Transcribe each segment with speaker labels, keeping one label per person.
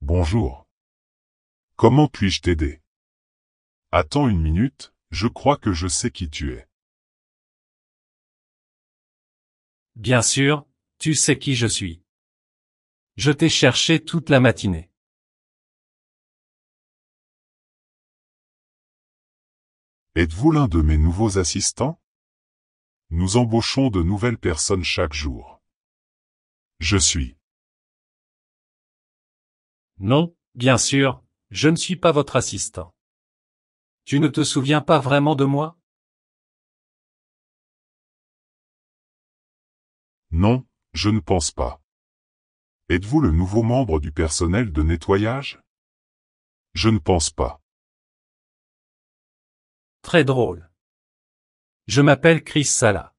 Speaker 1: Bonjour. Comment puis-je t'aider? Attends une minute, je crois que je sais qui tu es.
Speaker 2: Bien sûr, tu sais qui je suis. Je t'ai cherché toute la matinée.
Speaker 1: Êtes-vous l'un de mes nouveaux assistants? Nous embauchons de nouvelles personnes chaque jour. Je suis.
Speaker 2: Non, bien sûr, je ne suis pas votre assistant. Tu ne te souviens pas vraiment de moi?
Speaker 1: Non, je ne pense pas. Êtes-vous le nouveau membre du personnel de nettoyage? Je ne pense pas.
Speaker 2: Très drôle. Je m'appelle Chris Sala.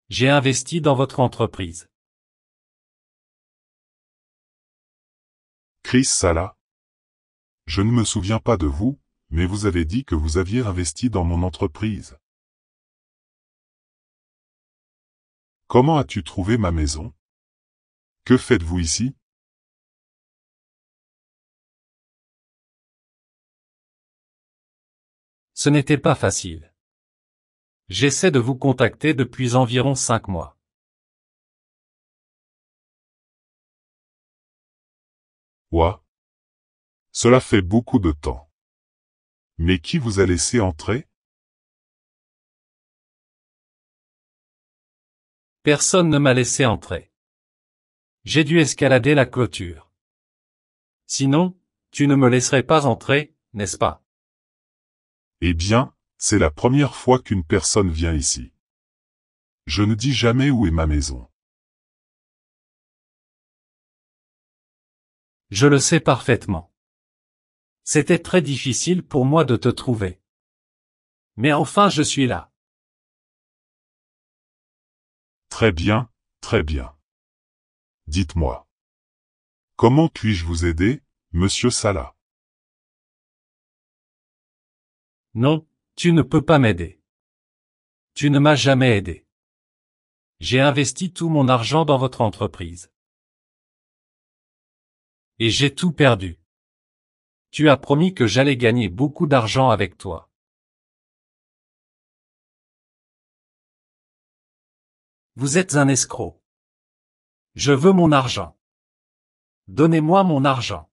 Speaker 2: J'ai investi dans votre entreprise.
Speaker 1: Chris Sala? Je ne me souviens pas de vous, mais vous avez dit que vous aviez investi dans mon entreprise. Comment as-tu trouvé ma maison? Que faites-vous ici?
Speaker 2: Ce n'était pas facile. J'essaie de vous contacter depuis environ 5 mois.
Speaker 1: Ouah. Cela fait beaucoup de temps. Mais qui vous a laissé entrer?
Speaker 2: Personne ne m'a laissé entrer. J'ai dû escalader la clôture. Sinon, tu ne me laisserais pas entrer, n'est-ce pas?
Speaker 1: Eh bien, c'est la première fois qu'une personne vient ici. Je ne dis jamais où est ma maison.
Speaker 2: Je le sais parfaitement. C'était très difficile pour moi de te trouver. Mais enfin je suis là.
Speaker 1: Très bien, très bien. Dites-moi. Comment puis-je vous aider, monsieur Sala?
Speaker 2: Non, tu ne peux pas m'aider. Tu ne m'as jamais aidé. J'ai investi tout mon argent dans votre entreprise. Et j'ai tout perdu. Tu as promis que j'allais gagner beaucoup d'argent avec toi. Vous êtes un escroc. Je veux mon argent. Donnez-moi mon argent.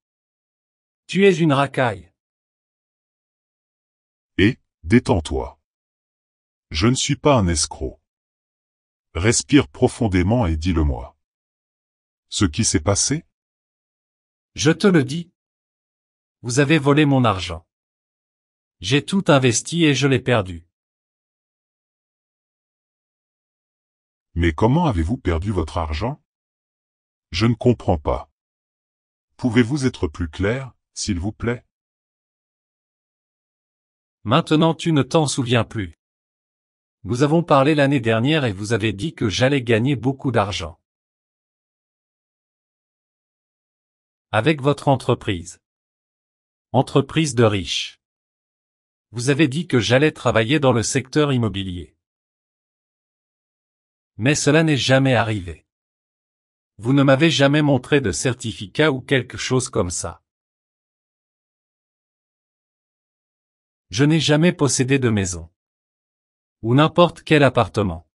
Speaker 2: Tu es une racaille.
Speaker 1: Et, détends-toi. Je ne suis pas un escroc. Respire profondément et dis-le-moi. Ce qui s'est passé?
Speaker 2: Je te le dis. Vous avez volé mon argent. J'ai tout investi et je l'ai perdu.
Speaker 1: Mais comment avez-vous perdu votre argent? Je ne comprends pas. Pouvez-vous être plus clair, s'il vous plaît?
Speaker 2: Maintenant tu ne t'en souviens plus. Nous avons parlé l'année dernière et vous avez dit que j'allais gagner beaucoup d'argent. Avec votre entreprise. Entreprise de riches. Vous avez dit que j'allais travailler dans le secteur immobilier. Mais cela n'est jamais arrivé. Vous ne m'avez jamais montré de certificat ou quelque chose comme ça. Je n'ai jamais possédé de maison. Ou n'importe quel appartement.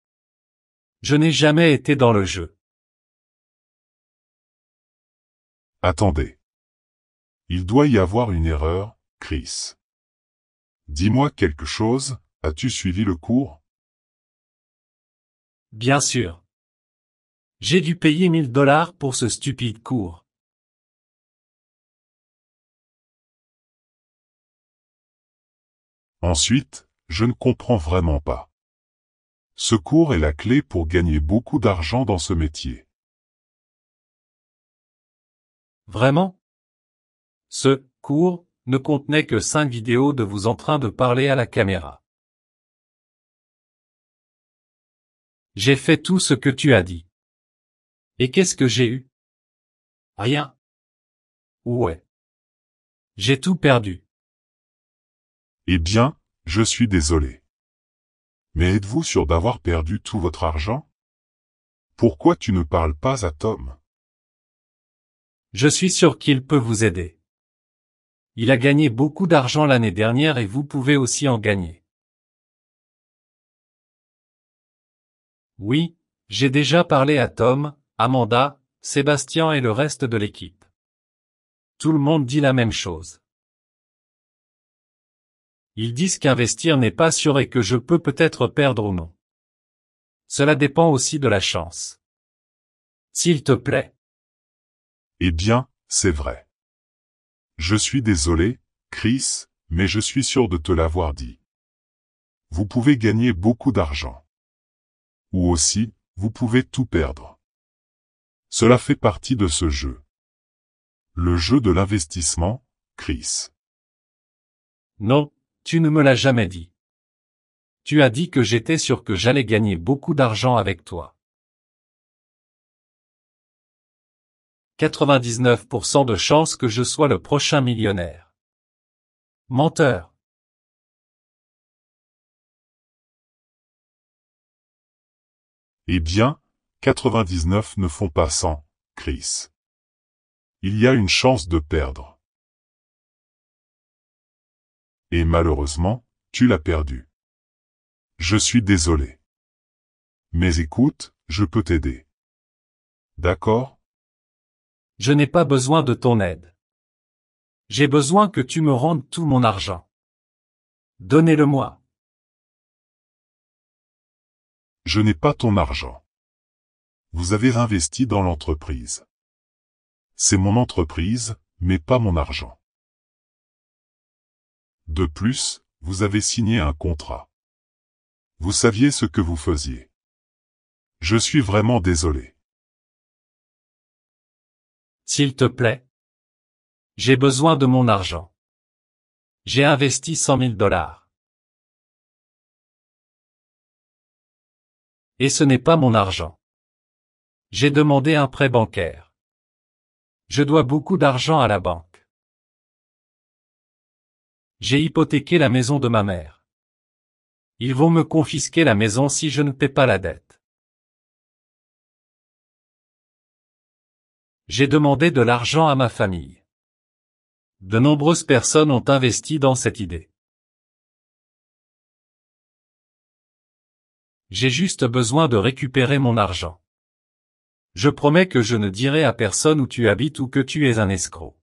Speaker 2: Je n'ai jamais été dans le jeu.
Speaker 1: Attendez. Il doit y avoir une erreur, Chris. Dis-moi quelque chose, as-tu suivi le cours?
Speaker 2: Bien sûr. J'ai dû payer $1000 pour ce stupide cours.
Speaker 1: Ensuite, je ne comprends vraiment pas. Ce cours est la clé pour gagner beaucoup d'argent dans ce métier.
Speaker 2: Vraiment? Ce cours ne contenait que 5 vidéos de vous en train de parler à la caméra. J'ai fait tout ce que tu as dit. Et qu'est-ce que j'ai eu? Rien. Ouais. J'ai tout perdu.
Speaker 1: Eh bien, je suis désolé. Mais êtes-vous sûr d'avoir perdu tout votre argent? Pourquoi tu ne parles pas à Tom?
Speaker 2: Je suis sûr qu'il peut vous aider. Il a gagné beaucoup d'argent l'année dernière et vous pouvez aussi en gagner. Oui, j'ai déjà parlé à Tom, Amanda, Sébastien et le reste de l'équipe. Tout le monde dit la même chose. Ils disent qu'investir n'est pas sûr et que je peux peut-être perdre ou non. Cela dépend aussi de la chance. S'il te plaît.
Speaker 1: Eh bien, c'est vrai. Je suis désolé, Chris, mais je suis sûr de te l'avoir dit. Vous pouvez gagner beaucoup d'argent. Ou aussi, vous pouvez tout perdre. Cela fait partie de ce jeu. Le jeu de l'investissement, Chris.
Speaker 2: Non, tu ne me l'as jamais dit. Tu as dit que j'étais sûr que j'allais gagner beaucoup d'argent avec toi. 99% de chances que je sois le prochain millionnaire. Menteur.
Speaker 1: Eh bien, 99 ne font pas 100, Chris. Il y a une chance de perdre. Et malheureusement, tu l'as perdu. Je suis désolé. Mais écoute, je peux t'aider. D'accord?
Speaker 2: Je n'ai pas besoin de ton aide. J'ai besoin que tu me rendes tout mon argent. Donnez-le-moi.
Speaker 1: Je n'ai pas ton argent. Vous avez investi dans l'entreprise. C'est mon entreprise, mais pas mon argent. De plus, vous avez signé un contrat. Vous saviez ce que vous faisiez. Je suis vraiment désolé.
Speaker 2: S'il te plaît. J'ai besoin de mon argent. J'ai investi 100 000 $. Et ce n'est pas mon argent. J'ai demandé un prêt bancaire. Je dois beaucoup d'argent à la banque. J'ai hypothéqué la maison de ma mère. Ils vont me confisquer la maison si je ne paie pas la dette. J'ai demandé de l'argent à ma famille. De nombreuses personnes ont investi dans cette idée. J'ai juste besoin de récupérer mon argent. Je promets que je ne dirai à personne où tu habites ou que tu es un escroc.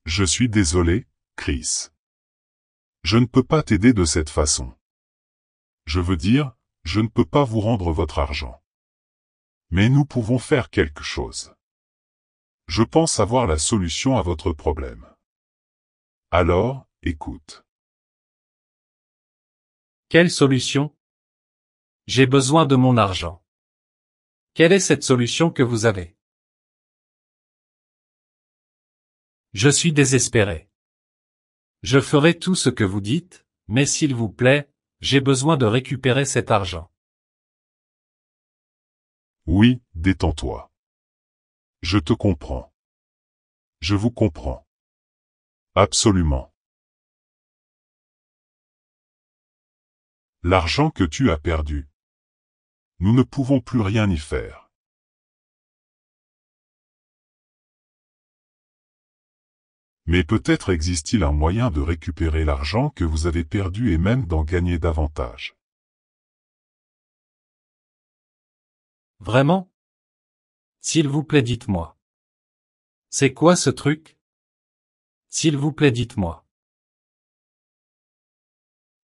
Speaker 1: Je suis désolé, Chris. Je ne peux pas t'aider de cette façon. Je veux dire, je ne peux pas vous rendre votre argent. Mais nous pouvons faire quelque chose. Je pense avoir la solution à votre problème. Alors, écoute.
Speaker 2: Quelle solution? J'ai besoin de mon argent. Quelle est cette solution que vous avez? Je suis désespéré. Je ferai tout ce que vous dites, mais s'il vous plaît, j'ai besoin de récupérer cet argent.
Speaker 1: Oui, détends-toi. Je te comprends. Je vous comprends. Absolument. L'argent que tu as perdu. Nous ne pouvons plus rien y faire. Mais peut-être existe-t-il un moyen de récupérer l'argent que vous avez perdu et même d'en gagner davantage.
Speaker 2: Vraiment? S'il vous plaît, dites-moi. C'est quoi ce truc? S'il vous plaît, dites-moi.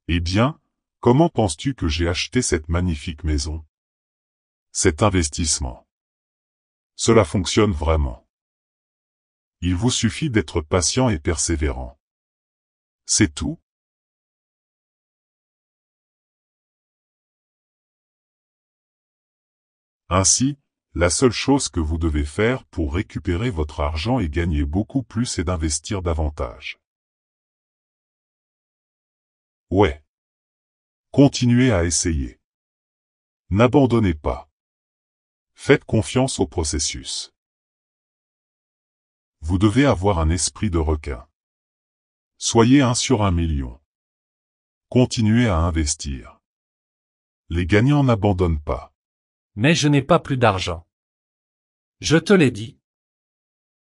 Speaker 1: Eh bien, comment penses-tu que j'ai acheté cette magnifique maison? Cet investissement. Cela fonctionne vraiment. Il vous suffit d'être patient et persévérant. C'est tout. Ainsi, la seule chose que vous devez faire pour récupérer votre argent et gagner beaucoup plus est d'investir davantage. Ouais. Continuez à essayer. N'abandonnez pas. Faites confiance au processus. Vous devez avoir un esprit de requin. Soyez 1 sur 1 million. Continuez à investir. Les gagnants n'abandonnent pas.
Speaker 2: Mais je n'ai pas plus d'argent. Je te l'ai dit.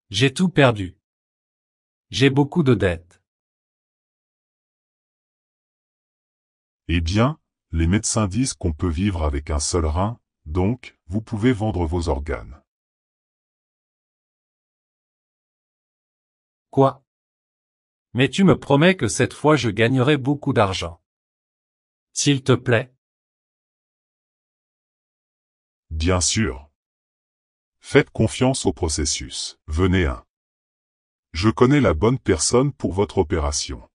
Speaker 2: J'ai tout perdu. J'ai beaucoup de dettes.
Speaker 1: Eh bien, les médecins disent qu'on peut vivre avec un seul rein, donc, vous pouvez vendre vos organes.
Speaker 2: Quoi? Mais tu me promets que cette fois je gagnerai beaucoup d'argent. S'il te plaît.
Speaker 1: Bien sûr. Faites confiance au processus. Venez. Je connais la bonne personne pour votre opération.